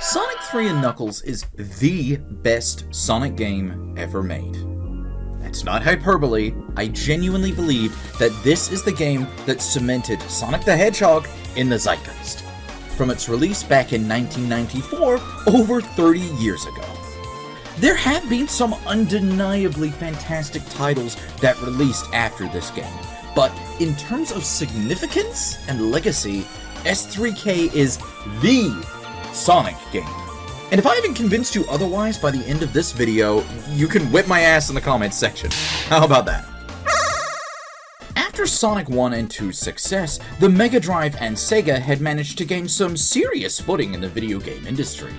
Sonic 3 and Knuckles is the best Sonic game ever made. That's not hyperbole. I genuinely believe that this is the game that cemented Sonic the Hedgehog in the zeitgeist. From its release back in 1994, over 30 years ago. There have been some undeniably fantastic titles that released after this game, but in terms of significance and legacy, S3K is the Sonic game. And if I haven't convinced you otherwise by the end of this video, you can whip my ass in the comments section. How about that? After Sonic 1 and 2's success, the Mega Drive and Sega had managed to gain some serious footing in the video game industry,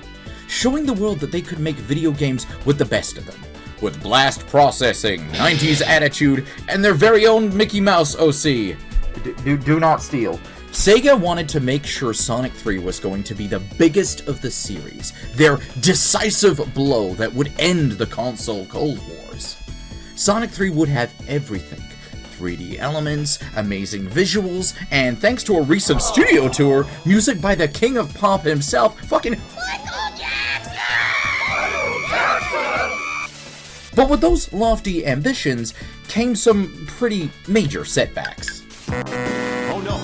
showing the world that they could make video games with the best of them, with blast processing, 90s attitude, and their very own Mickey Mouse OC. Do not steal. Sega wanted to make sure Sonic 3 was going to be the biggest of the series, their decisive blow that would end the console Cold Wars. Sonic 3 would have everything. 3D elements, amazing visuals, and thanks to a recent studio tour, music by the king of pop himself, fucking Michael Jackson! But with those lofty ambitions came some pretty major setbacks. Oh no!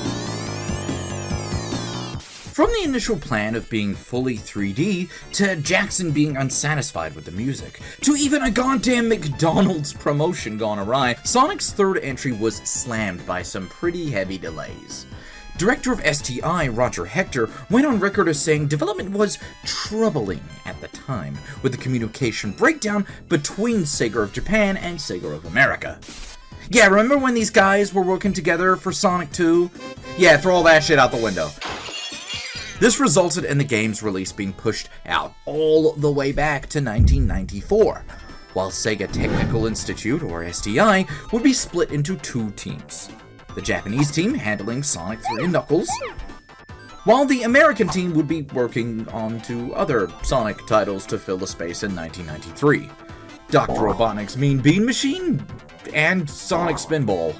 From the initial plan of being fully 3D, to Jackson being unsatisfied with the music, to even a goddamn McDonald's promotion gone awry, Sonic's third entry was slammed by some pretty heavy delays. Director of STI, Roger Hector, went on record as saying development was troubling at the time, with the communication breakdown between Sega of Japan and Sega of America. Yeah, remember when these guys were working together for Sonic 2? Yeah, throw all that shit out the window. This resulted in the game's release being pushed out all the way back to 1994, while Sega Technical Institute, or STI, would be split into two teams. The Japanese team handling Sonic 3 and Knuckles, while the American team would be working on two other Sonic titles to fill the space in 1993. Doctor Robotnik's Mean Bean Machine, and Sonic Spinball.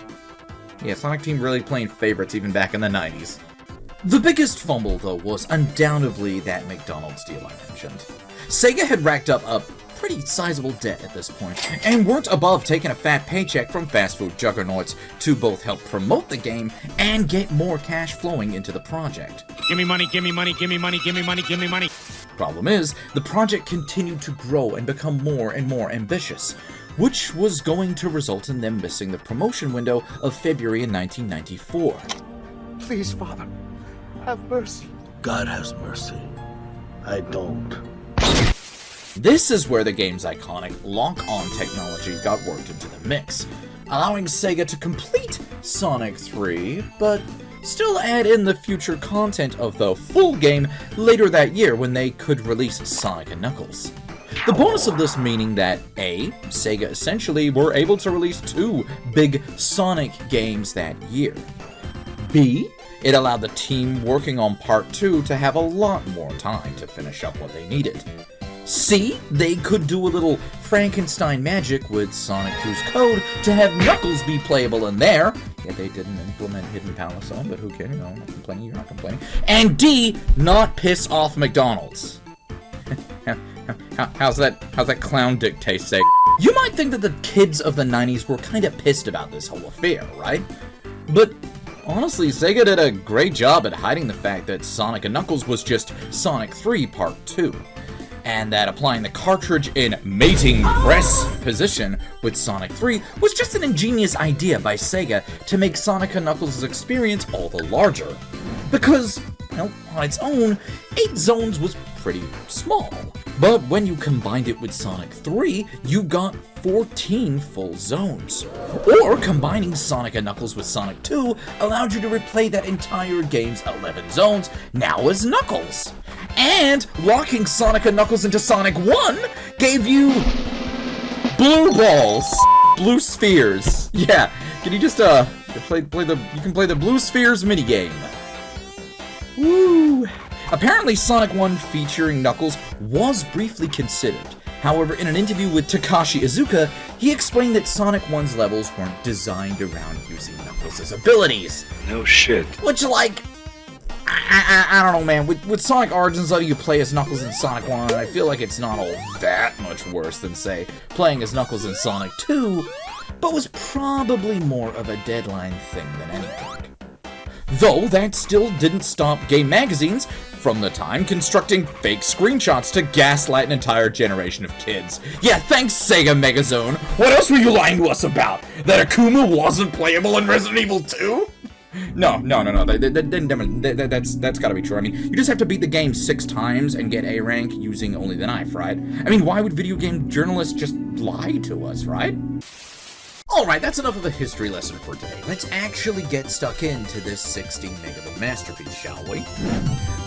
Yeah, Sonic Team really playing favorites even back in the 90s. The biggest fumble, though, was undoubtedly that McDonald's deal I mentioned. Sega had racked up a pretty sizable debt at this point, and weren't above taking a fat paycheck from fast food juggernauts to both help promote the game and get more cash flowing into the project. Give me money, give me money, give me money, give me money, give me money. Problem is, the project continued to grow and become more and more ambitious, which was going to result in them missing the promotion window of February in 1994. Please, Father, have mercy. God has mercy. I don't. This is where the game's iconic lock-on technology got worked into the mix, allowing Sega to complete Sonic 3, but still add in the future content of the full game later that year when they could release Sonic and Knuckles. The bonus of this meaning that A, Sega essentially were able to release two big Sonic games that year. B, it allowed the team working on Part 2 to have a lot more time to finish up what they needed. C, they could do a little Frankenstein magic with Sonic 2's code to have Knuckles be playable in there. Yeah, they didn't implement Hidden Palace Zone, but who cares? You know, I'm not complaining, you're not complaining. And D, not piss off McDonald's. How's that clown dick taste, say? You might think that the kids of the 90s were kinda pissed about this whole affair, right? But honestly, Sega did a great job at hiding the fact that Sonic and Knuckles was just Sonic 3 Part 2. And that applying the cartridge in mating press position with Sonic 3 was just an ingenious idea by Sega to make Sonic and Knuckles' experience all the larger. Because, well, on its own, 8 zones was pretty small. But when you combined it with Sonic 3, you got 14 full zones. Or combining Sonic and Knuckles with Sonic 2 allowed you to replay that entire game's 11 zones, now as Knuckles. And locking Sonic and Knuckles into Sonic 1 gave you blue balls, blue spheres. Yeah, can you just you can play the blue spheres minigame. Woo! Apparently Sonic 1 featuring Knuckles was briefly considered. However, in an interview with Takashi Iizuka, he explained that Sonic 1's levels weren't designed around using Knuckles' abilities. No shit. Which, like, I don't know, man. With Sonic Origins letting you play as Knuckles in Sonic 1, I feel like it's not all that much worse than, say, playing as Knuckles in Sonic 2, but was probably more of a deadline thing than anything. Though, that still didn't stop game magazines from the time constructing fake screenshots to gaslight an entire generation of kids. Yeah, thanks, Sega Megazone! What else were you lying to us about? That Akuma wasn't playable in Resident Evil 2? No, that's gotta be true. I mean, you just have to beat the game 6 times and get A rank using only the knife, right? I mean, why would video game journalists just lie to us, right? Alright, that's enough of a history lesson for today. Let's actually get stuck into this 16-megabit masterpiece, shall we?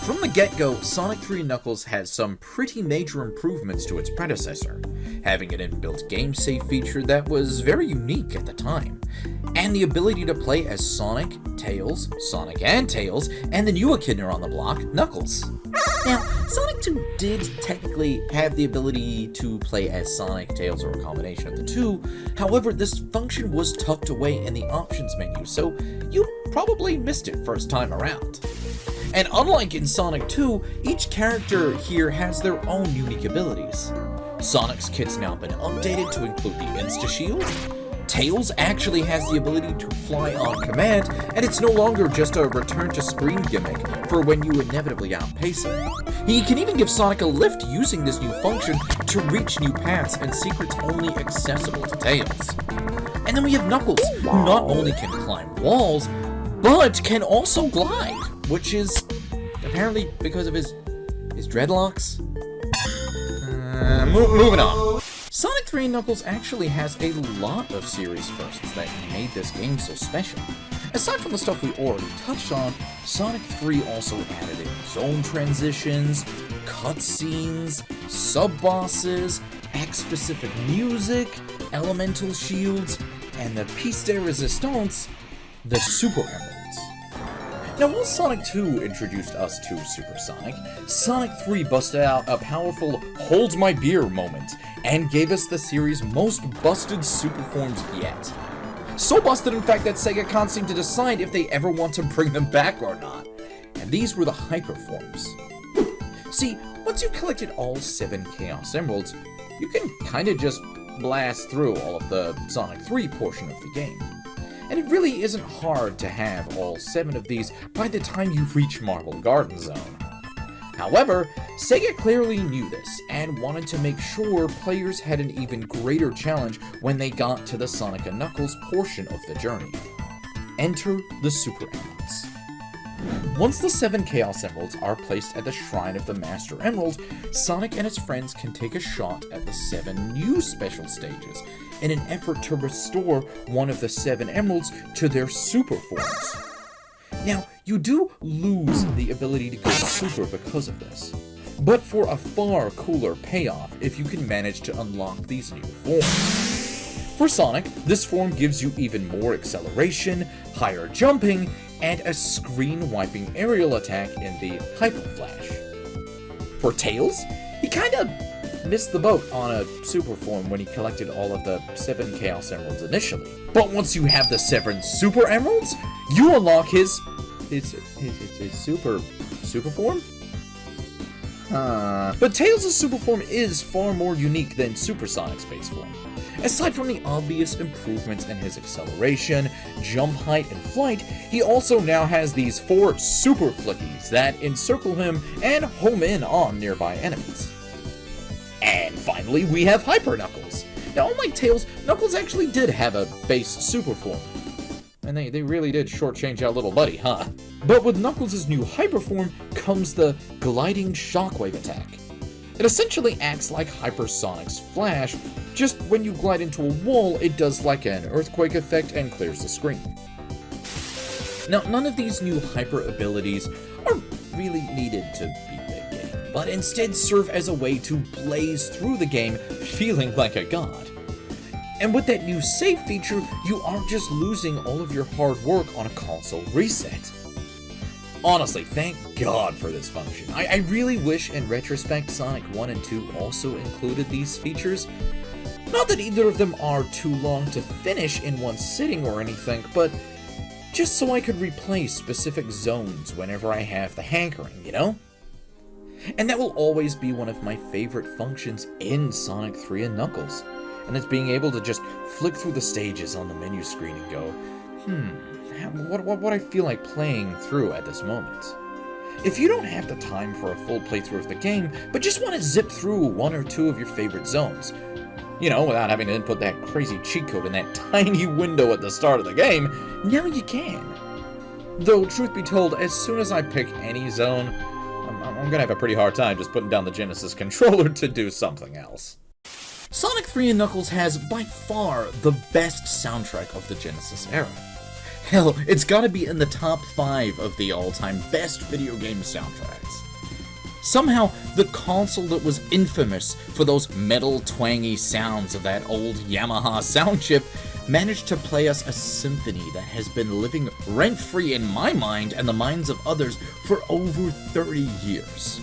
From the get-go, Sonic 3 Knuckles has some pretty major improvements to its predecessor, having an inbuilt game save feature that was very unique at the time, and the ability to play as Sonic, Tails, Sonic and Tails, and the new Echidna on the block, Knuckles. Now, Sonic 2 did technically have the ability to play as Sonic, Tails, or a combination of the two. However, this function was tucked away in the options menu, so you probably missed it first time around. And unlike in Sonic 2, each character here has their own unique abilities. Sonic's kit's now been updated to include the Insta-Shield. Tails actually has the ability to fly on command, and it's no longer just a return-to-screen gimmick for when you inevitably outpace him. He can even give Sonic a lift using this new function to reach new paths and secrets only accessible to Tails. And then we have Knuckles, who not only can climb walls, but can also glide, which is apparently because of his dreadlocks. Moving on. Sonic 3 Knuckles actually has a lot of series firsts that made this game so special. Aside from the stuff we already touched on, Sonic 3 also added in zone transitions, cutscenes, sub-bosses, X-specific music, elemental shields, and the piece de resistance, the Super Emeralds. Now, while Sonic 2 introduced us to Super Sonic, Sonic 3 busted out a powerful "Hold My Beer" moment and gave us the series' most busted super forms yet. So busted, in fact, that Sega can't seem to decide if they ever want to bring them back or not. And these were the Hyper forms. See, once you collected all 7 Chaos Emeralds, you can kinda just blast through all of the Sonic 3 portion of the game. And it really isn't hard to have all 7 of these by the time you reach Marble Garden Zone. However, Sega clearly knew this, and wanted to make sure players had an even greater challenge when they got to the Sonic and Knuckles portion of the journey. Enter the Super Emeralds. Once the 7 Chaos Emeralds are placed at the Shrine of the Master Emerald, Sonic and his friends can take a shot at the 7 new special stages, in an effort to restore one of the 7 emeralds to their super forms. Now, you do lose the ability to go super because of this, but for a far cooler payoff if you can manage to unlock these new forms. For Sonic, this form gives you even more acceleration, higher jumping, and a screen-wiping aerial attack in the Hyper Flash. For Tails, he kinda missed the boat on a super form when he collected all of the 7 Chaos Emeralds initially. But once you have the 7 Super Emeralds, you unlock his super form? But Tails' super form is far more unique than Super Sonic's base form. Aside from the obvious improvements in his acceleration, jump height, and flight, he also now has these 4 super flickies that encircle him and home in on nearby enemies. And finally, we have Hyper Knuckles. Now, unlike Tails, Knuckles actually did have a base super form. And they really did shortchange our little buddy, huh? But with Knuckles' new Hyper form comes the Gliding Shockwave attack. It essentially acts like Hypersonic's Flash, just when you glide into a wall, it does like an earthquake effect and clears the screen. Now, none of these new Hyper abilities are really needed to beat the game, but instead serve as a way to blaze through the game feeling like a god. And with that new save feature, you aren't just losing all of your hard work on a console reset. Honestly, thank God for this function. I really wish, in retrospect, Sonic 1 and 2 also included these features. Not that either of them are too long to finish in one sitting or anything, but just so I could replay specific zones whenever I have the hankering, you know? And that will always be one of my favorite functions in Sonic 3 and Knuckles, and it's being able to just flick through the stages on the menu screen and go, what I feel like playing through at this moment. If you don't have the time for a full playthrough of the game, but just want to zip through one or two of your favorite zones, you know, without having to input that crazy cheat code in that tiny window at the start of the game, now you can. Though, truth be told, as soon as I pick any zone, I'm gonna have a pretty hard time just putting down the Genesis controller to do something else. Sonic 3 and Knuckles has, by far, the best soundtrack of the Genesis era. Hell, it's gotta be in the top 5 of the all-time best video game soundtracks. Somehow, the console that was infamous for those metal twangy sounds of that old Yamaha sound chip managed to play us a symphony that has been living rent-free in my mind and the minds of others for over 30 years.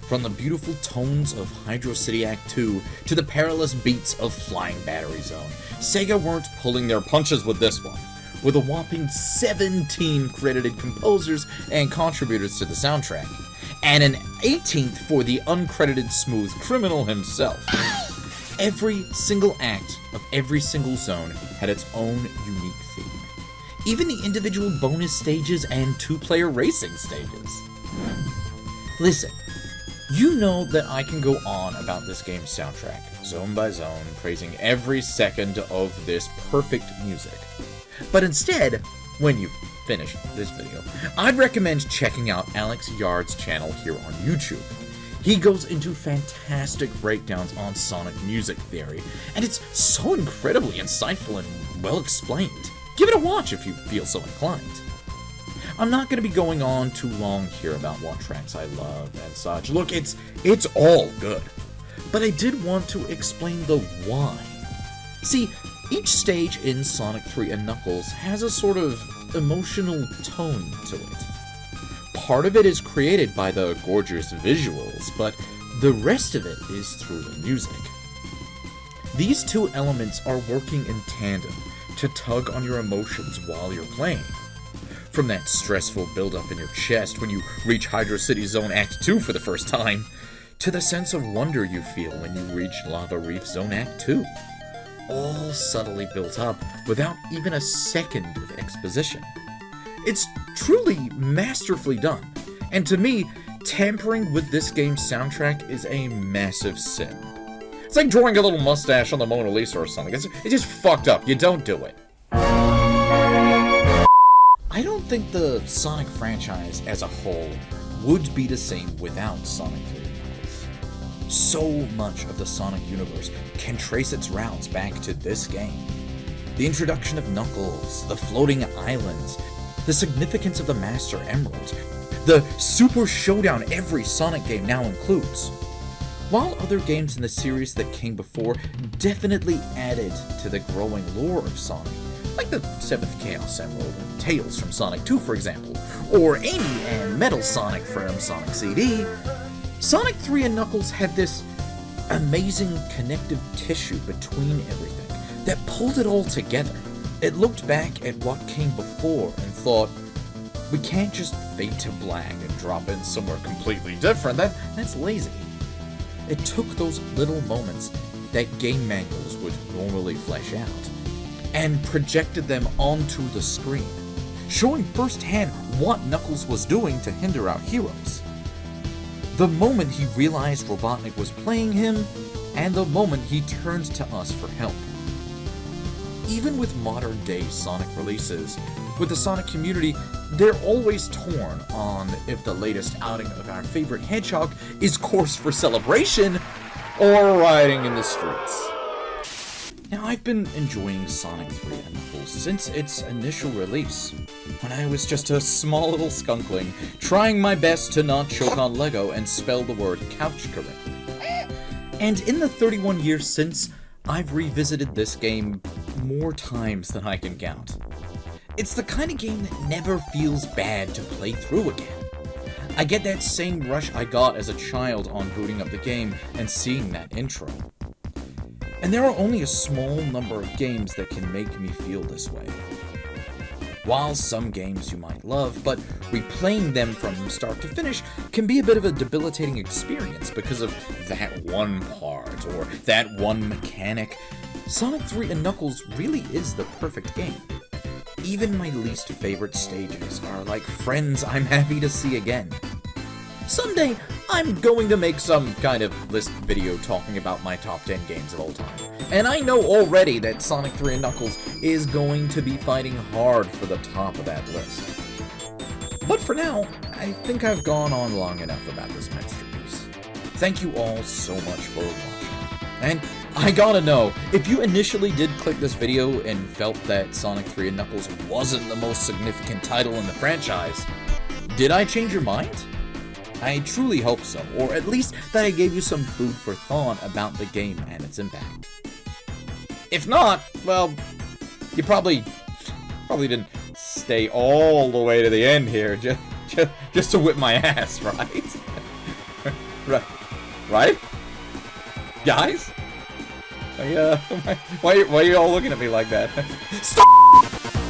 From the beautiful tones of Hydro City Act 2 to the perilous beats of Flying Battery Zone, Sega weren't pulling their punches with this one, with a whopping 17 credited composers and contributors to the soundtrack, and an 18th for the uncredited Smooth Criminal himself. Every single act of every single zone had its own unique theme. Even the individual bonus stages and two-player racing stages. Listen, you know that I can go on about this game's soundtrack, zone by zone, praising every second of this perfect music. But instead, when you finish this video, I'd recommend checking out Alex Yard's channel here on YouTube. He goes into fantastic breakdowns on Sonic music theory, and it's so incredibly insightful and well explained. Give it a watch if you feel so inclined. I'm not going to be going on too long here about what tracks I love and such. Look, it's all good. But I did want to explain the why. See, each stage in Sonic 3 and Knuckles has a sort of emotional tone to it. Part of it is created by the gorgeous visuals, but the rest of it is through the music. These two elements are working in tandem to tug on your emotions while you're playing. From that stressful buildup in your chest when you reach Hydro City Zone Act 2 for the first time, to the sense of wonder you feel when you reach Lava Reef Zone Act 2. All subtly built up without even a second of exposition. It's truly masterfully done, and to me, tampering with this game's soundtrack is a massive sin. It's like drawing a little mustache on the Mona Lisa or something. It's just fucked up. You don't do it. I don't think the Sonic franchise as a whole would be the same without Sonic 3 and Knuckles. So much of the Sonic universe can trace its routes back to this game. The introduction of Knuckles, the floating islands, the significance of the Master Emerald, the Super Showdown every Sonic game now includes. While other games in the series that came before definitely added to the growing lore of Sonic, like the 7th Chaos Emerald and Tails from Sonic 2 for example, or Amy and Metal Sonic from Sonic CD, Sonic 3 and Knuckles had this amazing connective tissue between everything that pulled it all together. It looked back at what came before and thought, we can't just fade to black and drop in somewhere completely different. That's lazy. It took those little moments that game manuals would normally flesh out and projected them onto the screen, showing firsthand what Knuckles was doing to hinder our heroes. The moment he realized Robotnik was playing him, and the moment he turned to us for help. Even with modern-day Sonic releases, with the Sonic community, they're always torn on if the latest outing of our favorite Hedgehog is course for celebration or riding in the streets. Now, I've been enjoying Sonic 3 and Knuckles since its initial release, when I was just a small little skunkling, trying my best to not choke on Lego and spell the word couch correctly. And in the 31 years since, I've revisited this game more times than I can count. It's the kind of game that never feels bad to play through again. I get that same rush I got as a child on booting up the game and seeing that intro. And there are only a small number of games that can make me feel this way. While some games you might love, but replaying them from start to finish can be a bit of a debilitating experience because of that one part or that one mechanic, Sonic 3 and Knuckles really is the perfect game. Even my least favorite stages are like friends I'm happy to see again. Someday, I'm going to make some kind of list video talking about my top 10 games of all time. And I know already that Sonic 3 and Knuckles is going to be fighting hard for the top of that list. But for now, I think I've gone on long enough about this masterpiece. Thank you all so much for watching. And I gotta know, if you initially did click this video and felt that Sonic 3 and Knuckles wasn't the most significant title in the franchise, did I change your mind? I truly hope so, or at least that I gave you some food for thought about the game and its impact. If not, well, you probably didn't stay all the way to the end here just to whip my ass, right? Right? Guys? Why are you all looking at me like that? Stop!